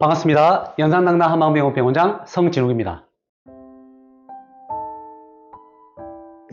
반갑습니다. 연산당당 한방병원 병원장 성진욱입니다.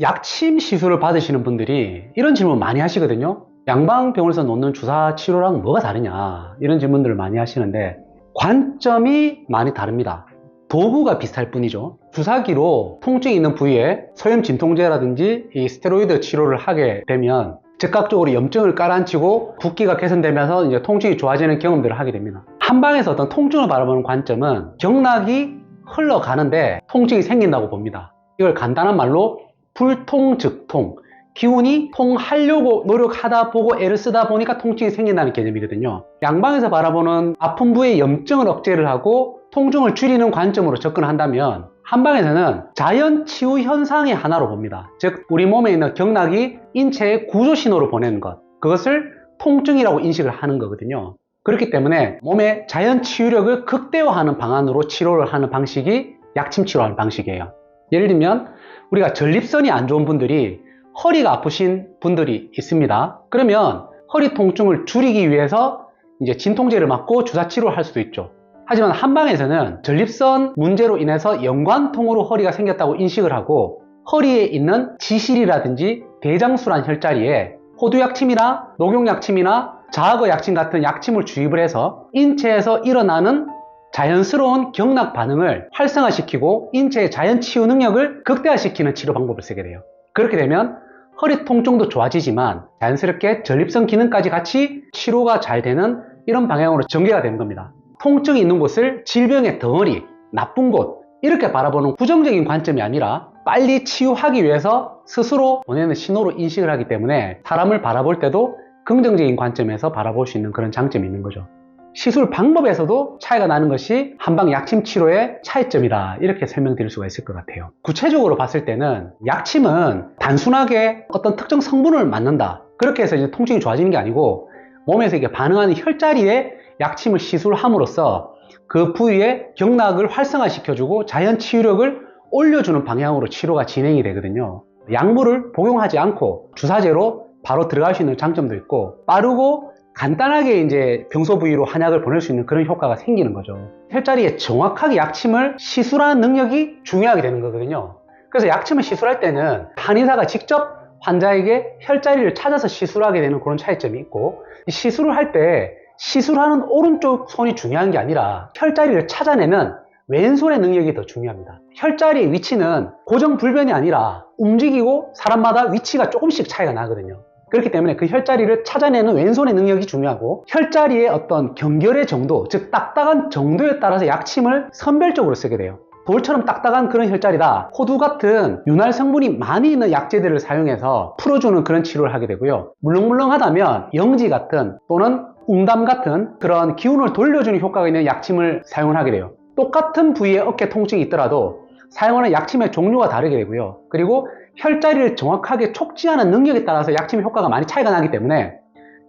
약침 시술을 받으시는 분들이 이런 질문 많이 하시거든요. 양방병원에서 놓는 주사 치료랑 뭐가 다르냐, 이런 질문들을 많이 하시는데 관점이 많이 다릅니다. 도구가 비슷할 뿐이죠. 주사기로 통증이 있는 부위에 소염 진통제라든지 이 스테로이드 치료를 하게 되면 즉각적으로 염증을 깔아앉히고 붓기가 개선되면서 이제 통증이 좋아지는 경험들을 하게 됩니다. 한방에서 어떤 통증을 바라보는 관점은 경락이 흘러가는데 통증이 생긴다고 봅니다. 이걸 간단한 말로 불통즉통, 기운이 통하려고 노력하다 보고 애를 쓰다 보니까 통증이 생긴다는 개념이거든요. 양방에서 바라보는 아픈 부위의 염증을 억제를 하고 통증을 줄이는 관점으로 접근한다면 한방에서는 자연 치유 현상의 하나로 봅니다. 즉 우리 몸에 있는 경락이 인체에 구조 신호를 보내는 것, 그것을 통증이라고 인식을 하는 거거든요. 그렇기 때문에 몸의 자연 치유력을 극대화하는 방안으로 치료를 하는 방식이 약침 치료하는 방식이에요. 예를 들면 우리가 전립선이 안 좋은 분들이 허리가 아프신 분들이 있습니다. 그러면 허리 통증을 줄이기 위해서 이제 진통제를 맞고 주사 치료를 할 수도 있죠. 하지만 한방에서는 전립선 문제로 인해서 연관통으로 허리가 생겼다고 인식을 하고 허리에 있는 지실이라든지 대장술환 혈자리에 호두약침이나 녹용약침이나 자악어약침 같은 약침을 주입을 해서 인체에서 일어나는 자연스러운 경락 반응을 활성화시키고 인체의 자연 치유 능력을 극대화시키는 치료 방법을 쓰게 돼요. 그렇게 되면 허리 통증도 좋아지지만 자연스럽게 전립선 기능까지 같이 치료가 잘 되는 이런 방향으로 전개가 되는 겁니다. 통증이 있는 곳을 질병의 덩어리, 나쁜 곳, 이렇게 바라보는 부정적인 관점이 아니라 빨리 치유하기 위해서 스스로 보내는 신호로 인식을 하기 때문에 사람을 바라볼 때도 긍정적인 관점에서 바라볼 수 있는 그런 장점이 있는 거죠. 시술 방법에서도 차이가 나는 것이 한방 약침 치료의 차이점이다, 이렇게 설명드릴 수가 있을 것 같아요. 구체적으로 봤을 때는 약침은 단순하게 어떤 특정 성분을 맞는다, 그렇게 해서 이제 통증이 좋아지는 게 아니고 몸에서 이게 반응하는 혈자리에 약침을 시술함으로써 그 부위의 경락을 활성화시켜주고 자연 치유력을 올려주는 방향으로 치료가 진행이 되거든요. 약물을 복용하지 않고 주사제로 바로 들어갈 수 있는 장점도 있고 빠르고 간단하게 이제 병소 부위로 한약을 보낼 수 있는 그런 효과가 생기는 거죠. 혈자리에 정확하게 약침을 시술하는 능력이 중요하게 되는 거거든요. 그래서 약침을 시술할 때는 한의사가 직접 환자에게 혈자리를 찾아서 시술하게 되는 그런 차이점이 있고, 시술을 할 때 시술하는 오른쪽 손이 중요한 게 아니라 혈자리를 찾아내는 왼손의 능력이 더 중요합니다. 혈자리의 위치는 고정불변이 아니라 움직이고 사람마다 위치가 조금씩 차이가 나거든요. 그렇기 때문에 그 혈자리를 찾아내는 왼손의 능력이 중요하고, 혈자리의 어떤 경결의 정도, 즉 딱딱한 정도에 따라서 약침을 선별적으로 쓰게 돼요. 돌처럼 딱딱한 그런 혈자리다, 호두 같은 윤활 성분이 많이 있는 약재들을 사용해서 풀어주는 그런 치료를 하게 되고요. 물렁물렁하다면 영지 같은 또는 웅담 같은 그런 기운을 돌려주는 효과가 있는 약침을 사용을 하게 돼요. 똑같은 부위에 어깨 통증이 있더라도 사용하는 약침의 종류가 다르게 되고요. 그리고 혈자리를 정확하게 촉지하는 능력에 따라서 약침의 효과가 많이 차이가 나기 때문에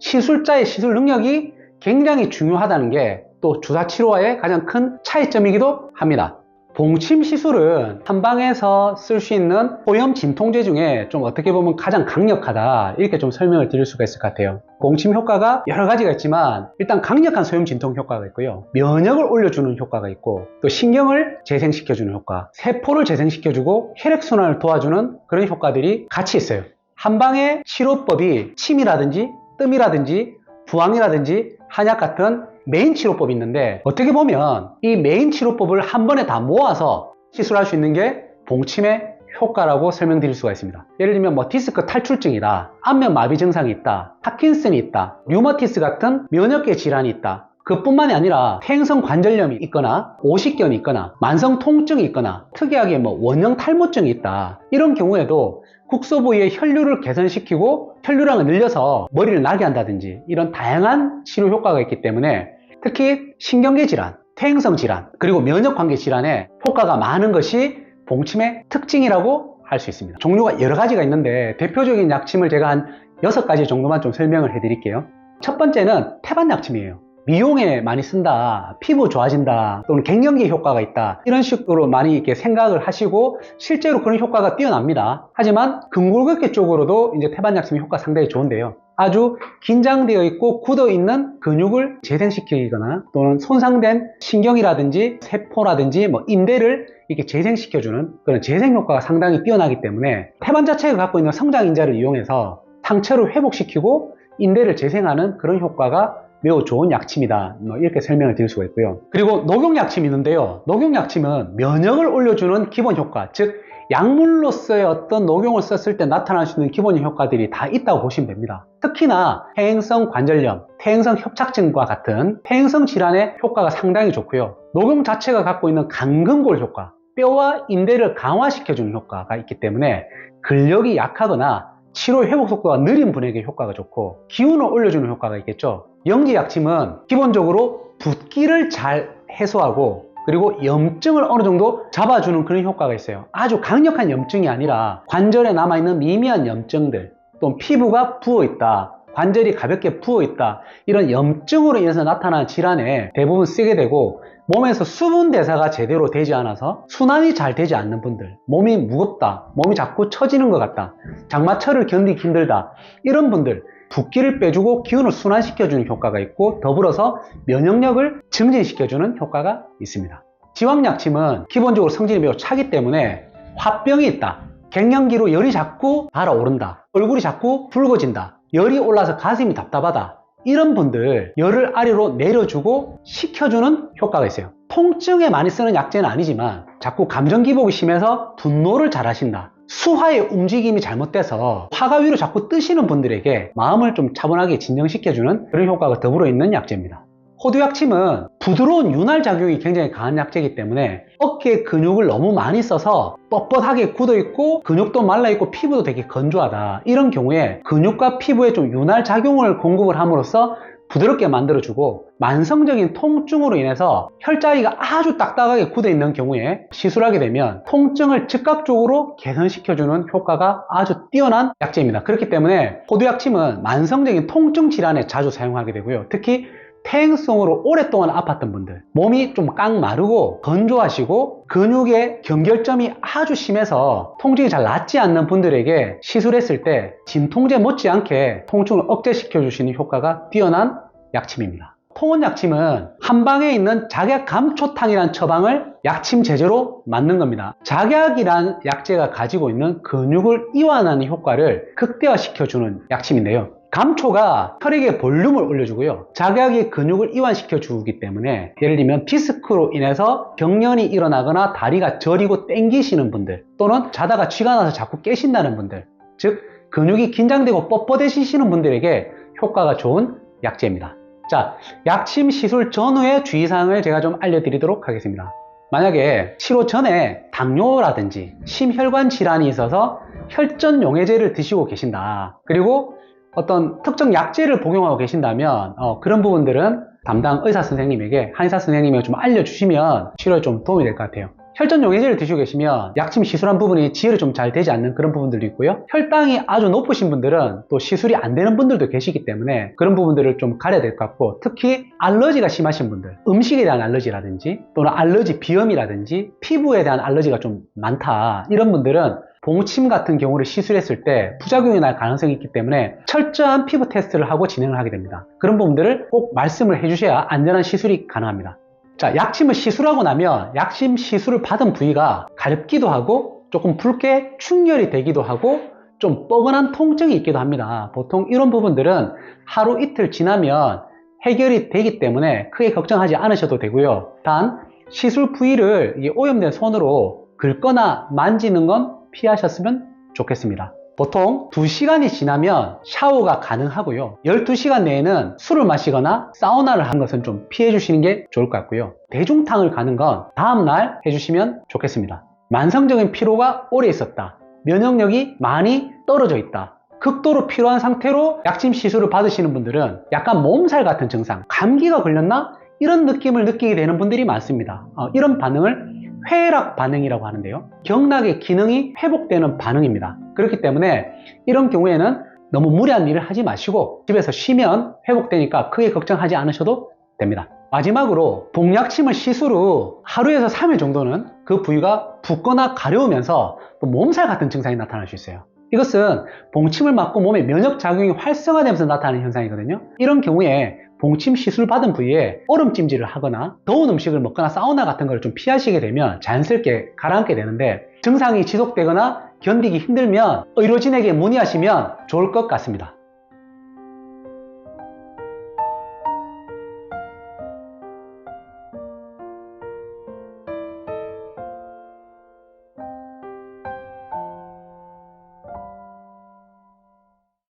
시술자의 시술 능력이 굉장히 중요하다는 게 또 주사 치료와의 가장 큰 차이점이기도 합니다. 봉침 시술은 한방에서 쓸 수 있는 소염 진통제 중에 좀 어떻게 보면 가장 강력하다, 이렇게 좀 설명을 드릴 수가 있을 것 같아요. 봉침 효과가 여러 가지가 있지만 일단 강력한 소염 진통 효과가 있고요, 면역을 올려주는 효과가 있고, 또 신경을 재생시켜주는 효과, 세포를 재생시켜주고 혈액순환을 도와주는 그런 효과들이 같이 있어요. 한방의 치료법이 침이라든지 뜸이라든지 부항이라든지 한약 같은 메인 치료법이 있는데, 어떻게 보면 이 메인 치료법을 한 번에 다 모아서 시술할 수 있는 게 봉침의 효과라고 설명드릴 수가 있습니다. 예를 들면 디스크 탈출증이다, 안면 마비 증상이 있다, 파킨슨이 있다, 류마티스 같은 면역계 질환이 있다, 그뿐만이 아니라 퇴행성 관절염이 있거나 오십견이 있거나 만성 통증이 있거나 특이하게 원형 탈모증이 있다, 이런 경우에도 국소 부위의 혈류를 개선시키고 혈류량을 늘려서 머리를 나게 한다든지 이런 다양한 치료 효과가 있기 때문에 특히 신경계 질환, 퇴행성 질환, 그리고 면역관계 질환에 효과가 많은 것이 봉침의 특징이라고 할 수 있습니다. 종류가 여러 가지가 있는데 대표적인 약침을 제가 한 6가지 정도만 좀 설명을 해드릴게요. 첫 번째는 태반 약침이에요. 미용에 많이 쓴다, 피부 좋아진다, 또는 갱년기 효과가 있다, 이런 식으로 많이 이렇게 생각을 하시고 실제로 그런 효과가 뛰어납니다. 하지만 근골격계 쪽으로도 이제 태반약침의 효과가 상당히 좋은데요. 아주 긴장되어 있고 굳어 있는 근육을 재생시키거나 또는 손상된 신경이라든지 세포라든지 인대를 이렇게 재생시켜주는 그런 재생 효과가 상당히 뛰어나기 때문에 태반 자체가 갖고 있는 성장 인자를 이용해서 상처를 회복시키고 인대를 재생하는 그런 효과가 매우 좋은 약침이다, 이렇게 설명을 드릴 수가 있고요. 그리고 녹용약침이 있는데요, 녹용약침은 면역을 올려주는 기본 효과, 즉 약물로서의 어떤 녹용을 썼을 때 나타날 수 있는 기본 효과들이 다 있다고 보시면 됩니다. 특히나 퇴행성 관절염, 퇴행성 협착증과 같은 퇴행성 질환의 효과가 상당히 좋고요. 녹용 자체가 갖고 있는 강근골 효과, 뼈와 인대를 강화시켜주는 효과가 있기 때문에 근력이 약하거나 치료 회복 속도가 느린 분에게 효과가 좋고, 기운을 올려주는 효과가 있겠죠. 영지약침은 기본적으로 붓기를 잘 해소하고 그리고 염증을 어느 정도 잡아주는 그런 효과가 있어요. 아주 강력한 염증이 아니라 관절에 남아있는 미미한 염증들, 또 피부가 부어있다, 관절이 가볍게 부어있다, 이런 염증으로 인해서 나타나는 질환에 대부분 쓰게 되고, 몸에서 수분 대사가 제대로 되지 않아서 순환이 잘 되지 않는 분들, 몸이 무겁다, 몸이 자꾸 처지는 것 같다, 장마철을 견디기 힘들다, 이런 분들 붓기를 빼주고 기운을 순환시켜주는 효과가 있고, 더불어서 면역력을 증진시켜주는 효과가 있습니다. 지왕약침은 기본적으로 성질이 매우 차기 때문에 화병이 있다, 갱년기로 열이 자꾸 달아오른다, 얼굴이 자꾸 붉어진다, 열이 올라서 가슴이 답답하다, 이런 분들 열을 아래로 내려주고 식혀주는 효과가 있어요. 통증에 많이 쓰는 약제는 아니지만 자꾸 감정 기복이 심해서 분노를 잘 하신다, 수화의 움직임이 잘못돼서 화가 위로 자꾸 뜨시는 분들에게 마음을 좀 차분하게 진정시켜주는 그런 효과가 더불어 있는 약제입니다. 호두약침은 부드러운 윤활 작용이 굉장히 강한 약제이기 때문에 어깨 근육을 너무 많이 써서 뻣뻣하게 굳어있고 근육도 말라있고 피부도 되게 건조하다, 이런 경우에 근육과 피부에 좀 윤활 작용을 공급을 함으로써 부드럽게 만들어주고, 만성적인 통증으로 인해서 혈자리가 아주 딱딱하게 굳어있는 경우에 시술하게 되면 통증을 즉각적으로 개선시켜주는 효과가 아주 뛰어난 약제입니다. 그렇기 때문에 호두약침은 만성적인 통증 질환에 자주 사용하게 되고요. 특히 퇴행성으로 오랫동안 아팠던 분들, 몸이 좀 깡마르고 건조하시고 근육의 경결점이 아주 심해서 통증이 잘 낫지 않는 분들에게 시술했을 때 진통제 못지않게 통증을 억제시켜 주시는 효과가 뛰어난 약침입니다. 통원약침은 한방에 있는 작약감초탕이라는 처방을 약침 제제로 만든 겁니다. 작약이란 약제가 가지고 있는 근육을 이완하는 효과를 극대화시켜주는 약침인데요, 감초가 혈액의 볼륨을 올려주고요, 작약이 근육을 이완시켜 주기 때문에, 예를 들면 디스크로 인해서 경련이 일어나거나 다리가 저리고 땡기시는 분들, 또는 자다가 쥐가 나서 자꾸 깨신다는 분들, 즉 근육이 긴장되고 뻣뻣해지시는 분들에게 효과가 좋은 약제입니다. 자, 약침 시술 전후의 주의사항을 제가 좀 알려드리도록 하겠습니다. 만약에 치료 전에 당뇨라든지 심혈관 질환이 있어서 혈전 용해제를 드시고 계신다, 그리고 어떤 특정 약제를 복용하고 계신다면 그런 부분들은 담당 의사 선생님에게, 한의사 선생님에게 좀 알려주시면 치료에 좀 도움이 될 것 같아요. 혈전 용해제를 드시고 계시면 약침 시술한 부분이 지혈이 좀 잘 되지 않는 그런 부분들도 있고요, 혈당이 아주 높으신 분들은 또 시술이 안 되는 분들도 계시기 때문에 그런 부분들을 좀 가려야 될 것 같고, 특히 알러지가 심하신 분들, 음식에 대한 알러지라든지 또는 알러지 비염이라든지 피부에 대한 알러지가 좀 많다, 이런 분들은 봉침 같은 경우를 시술했을 때 부작용이 날 가능성이 있기 때문에 철저한 피부 테스트를 하고 진행을 하게 됩니다. 그런 부분들을 꼭 말씀을 해주셔야 안전한 시술이 가능합니다. 자, 약침을 시술하고 나면 약침 시술을 받은 부위가 가렵기도 하고 조금 붉게 충혈이 되기도 하고 좀 뻐근한 통증이 있기도 합니다. 보통 이런 부분들은 하루 이틀 지나면 해결이 되기 때문에 크게 걱정하지 않으셔도 되고요. 단 시술 부위를 오염된 손으로 긁거나 만지는 건 피하셨으면 좋겠습니다. 보통 2시간이 지나면 샤워가 가능하고요, 12시간 내에는 술을 마시거나 사우나를 한 것은 좀 피해 주시는 게 좋을 것 같고요, 대중탕을 가는 건 다음날 해주시면 좋겠습니다. 만성적인 피로가 오래 있었다, 면역력이 많이 떨어져 있다, 극도로 피로한 상태로 약침 시술을 받으시는 분들은 약간 몸살 같은 증상, 감기가 걸렸나? 이런 느낌을 느끼게 되는 분들이 많습니다. 이런 반응을 회락 반응이라고 하는데요, 경락의 기능이 회복되는 반응입니다. 그렇기 때문에 이런 경우에는 너무 무리한 일을 하지 마시고 집에서 쉬면 회복되니까 크게 걱정하지 않으셔도 됩니다. 마지막으로 복약침을 시술 후 하루에서 3일 정도는 그 부위가 붓거나 가려우면서 또 몸살 같은 증상이 나타날 수 있어요. 이것은 봉침을 맞고 몸의 면역작용이 활성화되면서 나타나는 현상이거든요. 이런 경우에 봉침 시술 받은 부위에 얼음찜질을 하거나 더운 음식을 먹거나 사우나 같은 걸 좀 피하시게 되면 자연스럽게 가라앉게 되는데, 증상이 지속되거나 견디기 힘들면 의료진에게 문의하시면 좋을 것 같습니다.